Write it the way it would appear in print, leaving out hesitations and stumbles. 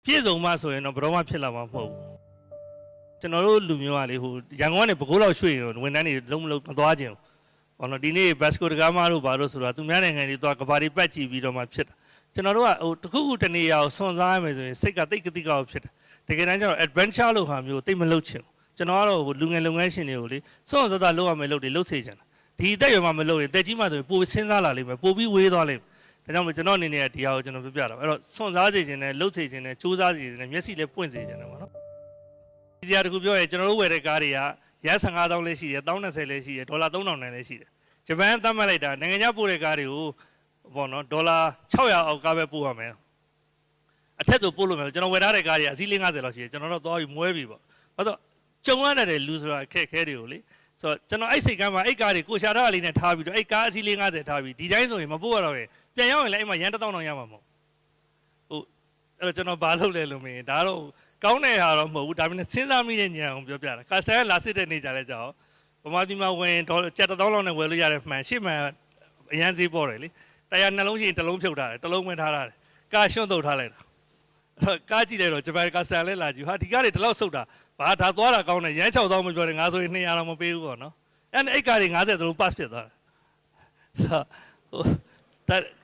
ပြည့်စုံမှဆိုရင်တော့ဘယ်တော့မှဖြစ်လာမှာမဟုတ်ဘူးကျွန်တော်တို့လူမျိုးကလေဟိုရန်ကုန်ကနေပဲခူးလောက်ရွှေ့ရင်ဝန်ထမ်းတွေလုံးမသွားခြင်းဘောနော်ဒီနေ့ဘတ်စကိုတကားမတို့ဘာလို့ဆိုတာသူများနိုင်ငံတွေသွားကဘာတွေပတ်ကြည့်ပြီးတော့မှဖြစ်တာကျွန်တော်တို့ကဟိုတခုခုတနေရာကိုစွန့်စားရမယ်ဆိုရင်စိတ်ကတိတ်ကတိကောက်ဖြစ်တယ်တကယ်တမ်းကျတော့ adventure လို့ဟာမျိုးတိတ်မလုပ်ချင်ကျွန်တော်ကတော့ဟိုလူငယ်လုပ်ငန်းရှင်တွေကိုလေစွန့်စားလုပ်ရမယ်လုပ်တွေလုပ်စေချင်တာဒီအသက်ရွယ်မှမလုပ်ရင်တက်ကြီးမှဆိုရင်ပိုစဉ်းစားလာလိမ့်မယ်ပိုပြီးဝေးသွားလိမ့်မယ်ဒါကြောင့်ကျွန်တော်အနေနဲ့ဒီဟာကိုကျွန်တော်ပြပြတာအဲ့တော့စွန့်စားစေချင်တယ်လုပ်စေချင်တယ်စူးစမ်းစေချင်တယ်မျက်စိလည်းပွင့်စေချင်တယ်ပေါ့နော်ဒီကြတခုပြောရဲကျွန်တော်တို့ဝယ်တဲ့ကားတွေကရ15,000လည်းရှိတယ်1,020လည်းရှိတယ်ဒေါ်လာ3,000လည်းရှိတယ်ဂျပန်သတ်မှတ်လိုက်တာနိုင်ငံခြားပို့တဲ့ကားတွေကိုပေါ့နော်ဒေါ်လာ600အောက်ကားပဲပို့ရမယ်အထက်ဆိုပို့လို့မယ်ကျွန်တော်ဝယ်ထားတဲ့ကားတွေအစီး50လောက်ရှိတယ်ကျွန်တော်တော့သွားပြီးမွဲပြီပေါ့ဘာလို့ကြုံရတဲ့လူဆိုတာအခက်အခဲတွေကိုလေဆိုတော့ကျွန်တော်အဲ့စိတ်ကမ်းမှာအဲ့ကားတွေကိုရှာထားလေးနဲ့ထားပြီးတော့အဲ့ကားအစီး50ထားပြီးဒီတိုင်းဆိုရင်မပို့ရတော့ရင်ပြန်ရောက်ရင်လည်းအဲ့မှာရန်1000တောင်ရမှာမဟုတ်ဟုတ်အဲ့တော့ကျွန်တော်ဘာလုပ်လဲလို့မင်းဒါတော့ကောင်းတဲ့ဟာတော့မဟုတ်ဘူးဒါပေမဲ့စဉ်းစားမိတဲ့ဉာဏ်အောင်ပြောပြတာကာစတန်ကလာစစ်တဲ့နေကြလဲကြောက်ဗမာပြည်မှာဝင်ကျပ်1000လောက်နဲ့ဝယ်လို့ရတဲ့မှန်ရှေ့မှန်အရန်ဈေးပေါ်တယ်လေတရားနှလုံးရှိရင်တစ်လုံးဖြုတ်ထားတယ်တစ်လုံးဝင်ထားတယ်ကားရှွန့်တုတ်ထားလိုက်တာကားကြည့်တယ်တော့ဂျပန်ကာစတန်လဲလာကြည့်ဟာဒီကားတွေဒီလောက်ဆုတ်တာဘာဒါသွားတာကောင်းတယ်ရန်6000မပြောတယ်ငါဆိုရင်200တော့မပေးဘူးပေါ့နော်အဲ့ကားတွေ50သလုံး pass ဖြစ်သွားတယ်ဆိုတော့